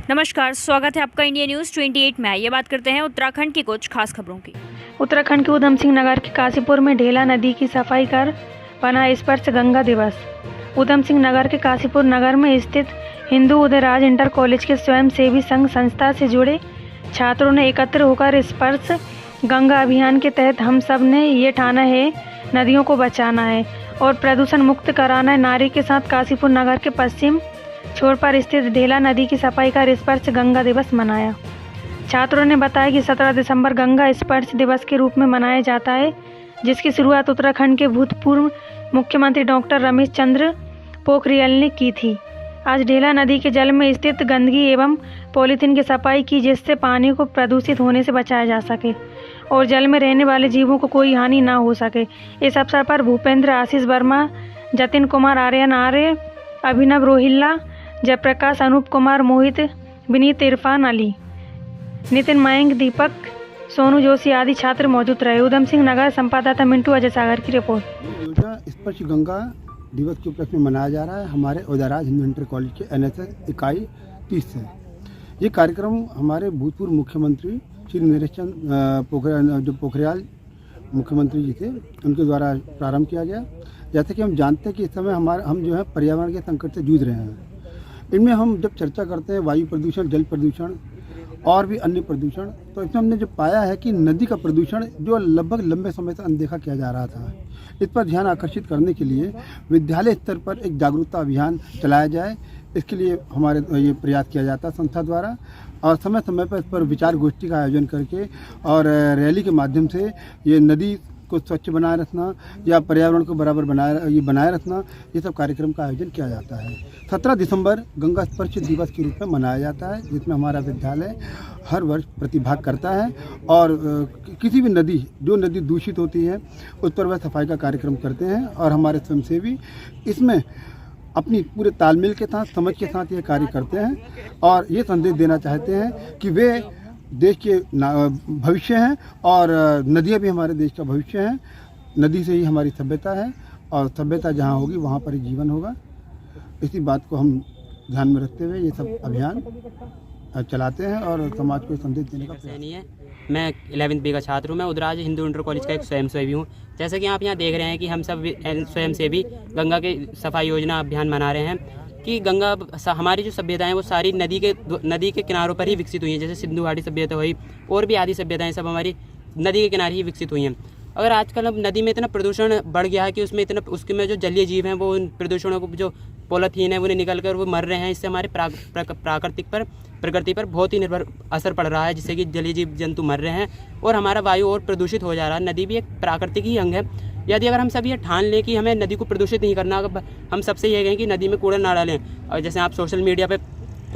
नमस्कार, स्वागत है आपका इंडिया न्यूज़ 28 में। ये बात करते हैं उत्तराखंड की कुछ खास खबरों की। उत्तराखंड के उधम सिंह नगर के काशीपुर में ढेला नदी की सफाई कर बना स्पर्श गंगा दिवस। उधम सिंह नगर के काशीपुर नगर में स्थित हिंदू उदयराज इंटर कॉलेज के स्वयंसेवी संघ संस्था से जुड़े छात्रों ने एकत्र होकर स्पर्श गंगा अभियान के तहत हम सब ने ये ठाना है नदियों को बचाना है और प्रदूषण मुक्त कराना है नारे के साथ काशीपुर नगर के पश्चिम छोर पर स्थित ढेला नदी की सफाई कर स्पर्श गंगा दिवस मनाया। छात्रों ने बताया कि 17 दिसंबर गंगा स्पर्श दिवस के रूप में मनाया जाता है, जिसकी शुरुआत उत्तराखंड के भूतपूर्व मुख्यमंत्री डॉक्टर रमेश चंद्र पोखरियाल ने की थी। आज ढेला नदी के जल में स्थित गंदगी एवं पॉलीथीन की सफाई की, जिससे पानी को प्रदूषित होने से बचाया जा सके और जल में रहने वाले जीवों को कोई हानि ना हो सके। इस अवसर पर भूपेंद्र, आशीष वर्मा, जतिन कुमार, आर्यन आर्य, अभिनव रोहिल्ला, जयप्रकाश, अनूप कुमार, मोहित, विनीत, इरफान अली, नितिन, मयंक, दीपक, सोनू जोशी आदि छात्र मौजूद रहे। उधम सिंह नगर संवाददाता मिंटू अजय सागर की रिपोर्ट। योजना स्पर्श गंगा दिवस के उपलक्ष्य में मनाया जा रहा है हमारे उदयराज हिंदू इंटर कॉलेज के NSS इकाई 30 से। ये कार्यक्रम हमारे भूतपूर्व मुख्यमंत्री श्री नरेश चंद्र पोखरियाल मुख्यमंत्री जी थे, उनके द्वारा प्रारंभ किया गया। जैसे कि हम जानते हैं कि इस समय हम जो है पर्यावरण के संकट से जूझ रहे हैं। इनमें हम जब चर्चा करते हैं वायु प्रदूषण, जल प्रदूषण और भी अन्य प्रदूषण, तो इसमें हमने जो पाया है कि नदी का प्रदूषण जो लगभग लंबे समय से अनदेखा किया जा रहा था, इस पर ध्यान आकर्षित करने के लिए विद्यालय स्तर पर एक जागरूकता अभियान चलाया जाए। इसके लिए हमारे ये प्रयास किया जाता है संस्था द्वारा, और समय समय पर इस पर विचार गोष्ठी का आयोजन करके और रैली के माध्यम से ये नदी को स्वच्छ बनाए रखना या पर्यावरण को बराबर बनाए रखना, ये सब कार्यक्रम का आयोजन किया जाता है। 17 दिसंबर गंगा स्पर्श दिवस के रूप में मनाया जाता है, जिसमें हमारा विद्यालय हर वर्ष प्रतिभाग करता है और किसी भी जो नदी दूषित होती है उस पर वह सफाई का कार्यक्रम करते हैं। और हमारे स्वयंसेवी इसमें अपनी पूरे तालमेल के साथ, समझ के साथ ये कार्य करते हैं और ये संदेश देना चाहते हैं कि वे देश के भविष्य हैं और नदियाँ भी हमारे देश का भविष्य हैं। नदी से ही हमारी सभ्यता है और सभ्यता जहाँ होगी वहाँ पर ही जीवन होगा। इसी बात को हम ध्यान में रखते हुए ये सब अभियान चलाते हैं और समाज को संदेश देने का प्रयास है। मैं 11वीं B का छात्र हूँ। मैं उदयराज हिंदू इंटर कॉलेज का एक स्वयंसेवी हूँ। जैसे कि आप यहाँ देख रहे हैं कि हम सब स्वयंसेवी गंगा के सफाई योजना अभियान मना रहे हैं कि गंगा हमारी जो सभ्यताएं हैं वो सारी नदी के किनारों पर ही विकसित हुई हैं। जैसे सिंधु घाटी सभ्यता हुई और भी आदि सभ्यताएं सब हमारी नदी के किनारे ही विकसित हुई हैं। अगर आजकल अब नदी में इतना प्रदूषण बढ़ गया है कि उसके में जो जलीय जीव हैं वो उन प्रदूषणों को, जो पॉलीथीन है, उन्हें निकल कर वो मर रहे हैं। इससे हमारे प्रकृति पर बहुत ही निर्भर असर पड़ रहा है, जिससे कि जलीय जीव जंतु मर रहे हैं और हमारा वायु और प्रदूषित हो जा रहा है। नदी भी एक प्राकृतिक ही अंग है। यदि अगर हम सब ये ठान लें कि हमें नदी को प्रदूषित नहीं करना, हम सबसे ये कहें कि नदी में कूड़ा ना डालें, और जैसे आप सोशल मीडिया पे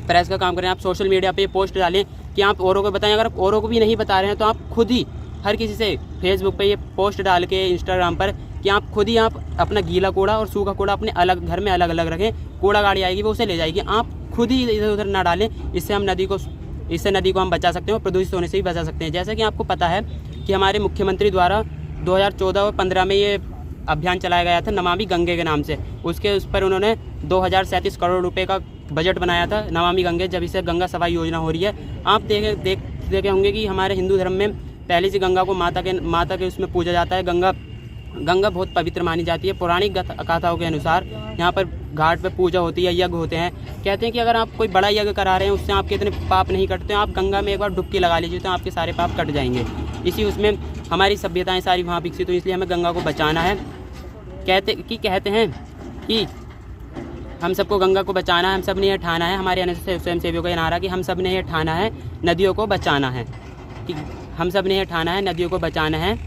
प्रेस का काम करें, आप सोशल मीडिया पे पोस्ट डालें कि आप औरों को बताएं। अगर औरों को भी नहीं बता रहे हैं तो आप खुद ही हर किसी से फेसबुक पे ये पोस्ट डाल के, इंस्टाग्राम पर, कि आप खुद ही आप अपना गीला कूड़ा और सूखा कूड़ा अपने अलग घर में अलग अलग रखें। कूड़ा गाड़ी आएगी वो उसे ले जाएगी, आप खुद ही इधर उधर ना डालें। इससे नदी को हम बचा सकते हैं और प्रदूषित होने से भी बचा सकते हैं। जैसा कि आपको पता है कि हमारे मुख्यमंत्री द्वारा 2014 और 15 में ये अभियान चलाया गया था नमामि गंगे के नाम से। उस पर उन्होंने 2037 करोड़ रुपए का बजट बनाया था नमामि गंगे, जब इसे गंगा सफाई योजना हो रही है। आप देखे होंगे कि हमारे हिंदू धर्म में पहले से गंगा को माता के उसमें पूजा जाता है। गंगा बहुत पवित्र मानी जाती है। पौराणिक गाथाओं के अनुसार यहाँ पर घाट पर पूजा होती है, यज्ञ होते हैं। कहते हैं कि अगर आप कोई बड़ा यज्ञ करा रहे हैं, उससे आपके इतने पाप नहीं कटते, आप गंगा में एक बार डुबकी लगा लीजिए तो आपके सारे पाप कट जाएंगे। उसमें हमारी सभ्यताएं सारी वहाँ विकसित हुई, इसलिए हमें गंगा को बचाना है। कहते हैं कि हम सबको गंगा को बचाना है, हम सब ने यह ठाना है। हमारे स्वयंसेवियों का ये नारा कि हम सब ने यह ठाना है नदियों को बचाना है, कि हम सब ने यह ठाना है नदियों को बचाना है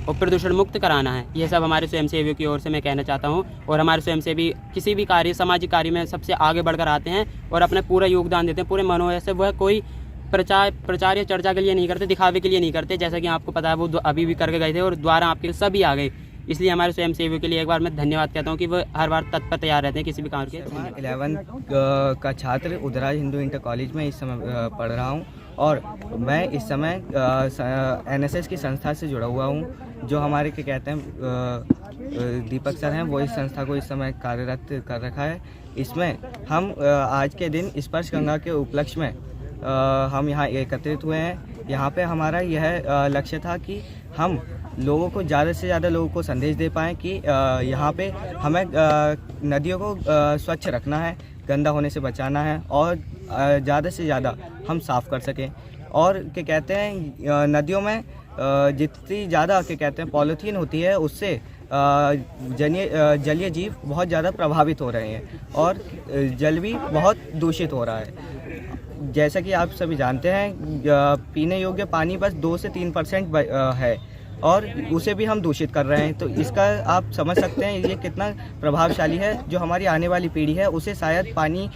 और प्रदूषण मुक्त कराना है। यह सब हमारे स्वयंसेवियों की ओर से मैं कहना चाहता हूँ। और हमारे स्वयंसेवी किसी भी सामाजिक कार्य में सबसे आगे बढ़कर आते हैं और अपना पूरा योगदान देते हैं पूरे मनोबल से। वह कोई प्रचार या चर्चा के लिए नहीं करते, दिखावे के लिए नहीं करते। जैसा कि आपको पता है वो अभी भी करके गए थे और द्वारा आपके सभी आ गए। इसलिए हमारे स्वयंसेवियों के लिए एक बार मैं धन्यवाद कहता हूँ कि वो हर बार तत्पर तैयार रहते हैं किसी भी काम के। 11 का छात्र उदयराज हिंदू इंटर कॉलेज में इस समय पढ़ रहा हूँ और मैं इस समय NSS की संस्था से जुड़ा हुआ हूँ। जो हमारे क्या कहते हैं दीपक सर हैं, वो इस संस्था को इस समय कार्यरत कर रखा है। इसमें हम आज के दिन स्पर्श गंगा के उपलक्ष्य में हम यहाँ एकत्रित हुए हैं। यहाँ पे हमारा यह लक्ष्य था कि हम लोगों को ज़्यादा से ज़्यादा लोगों को संदेश दे पाएँ कि यहाँ पे हमें नदियों को स्वच्छ रखना है, गंदा होने से बचाना है और ज़्यादा से ज़्यादा हम साफ़ कर सकें। और क्या कहते हैं नदियों में जितनी ज़्यादा क्या कहते हैं पॉलीथीन होती है, उससे जलीय जीव बहुत ज़्यादा प्रभावित हो रहे हैं और जल भी बहुत दूषित हो रहा है। जैसा कि आप सभी जानते हैं पीने योग्य पानी बस 2 से 3% है और उसे भी हम दूषित कर रहे हैं। तो इसका आप समझ सकते हैं ये कितना प्रभावशाली है। जो हमारी आने वाली पीढ़ी है उसे शायद पानी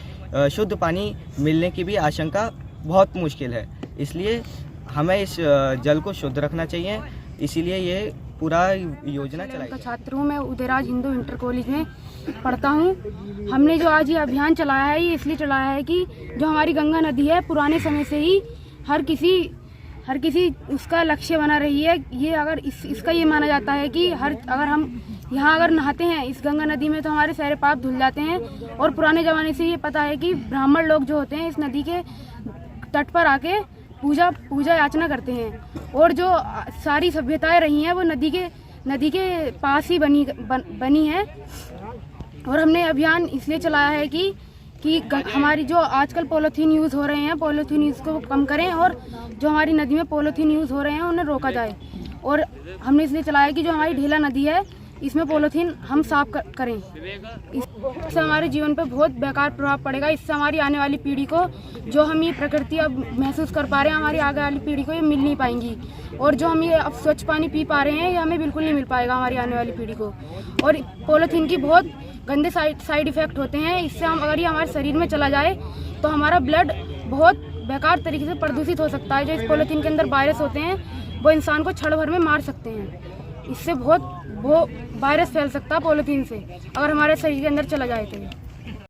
शुद्ध पानी मिलने की भी आशंका बहुत मुश्किल है। इसलिए हमें इस जल को शुद्ध रखना चाहिए, इसीलिए ये पूरा योजना चलाई का छात्र हूँ। मैं उदयराज हिंदू इंटर कॉलेज में पढ़ता हूँ। हमने जो आज ये अभियान चलाया है ये इसलिए चलाया है कि जो हमारी गंगा नदी है पुराने समय से ही हर किसी उसका लक्ष्य बना रही है। ये अगर इसका ये माना जाता है कि अगर हम यहाँ अगर नहाते हैं इस गंगा नदी में तो हमारे सारे पाप धुल जाते हैं। और पुराने ज़माने से ये पता है कि ब्राह्मण लोग जो होते हैं इस नदी के तट पर आके पूजा याचना करते हैं और जो सारी सभ्यताएं रही हैं वो नदी के पास ही बनी है। और हमने अभियान इसलिए चलाया है कि हमारी जो आजकल पॉलीथीन यूज़ हो रहे हैं पॉलीथीन यूज़ को कम करें और जो हमारी नदी में पॉलीथीन यूज़ हो रहे हैं उन्हें रोका जाए। और हमने इसलिए चलाया कि जो हमारी ढेला नदी है इसमें पॉलीथीन हम साफ करें। इससे हमारे जीवन पर बहुत बेकार प्रभाव पड़ेगा। इससे हमारी आने वाली पीढ़ी को जो हम ये प्रकृति अब महसूस कर पा रहे हैं हमारी आगे वाली पीढ़ी को ये मिल नहीं पाएंगी। और जो हम ये अब स्वच्छ पानी पी पा रहे हैं ये हमें बिल्कुल नहीं मिल पाएगा हमारी आने वाली पीढ़ी को। और पॉलीथीन की बहुत गंदे साइड इफ़ेक्ट होते हैं। इससे हम अगर ये हमारे शरीर में चला जाए तो हमारा ब्लड बहुत बेकार तरीके से प्रदूषित हो सकता है। जो इस पॉलीथीन के अंदर वायरस होते हैं वो इंसान को क्षण भर में मार सकते हैं। इससे बहुत वायरस फैल सकता है पॉलीथीन से अगर हमारे शरीर के अंदर चला जाए तो।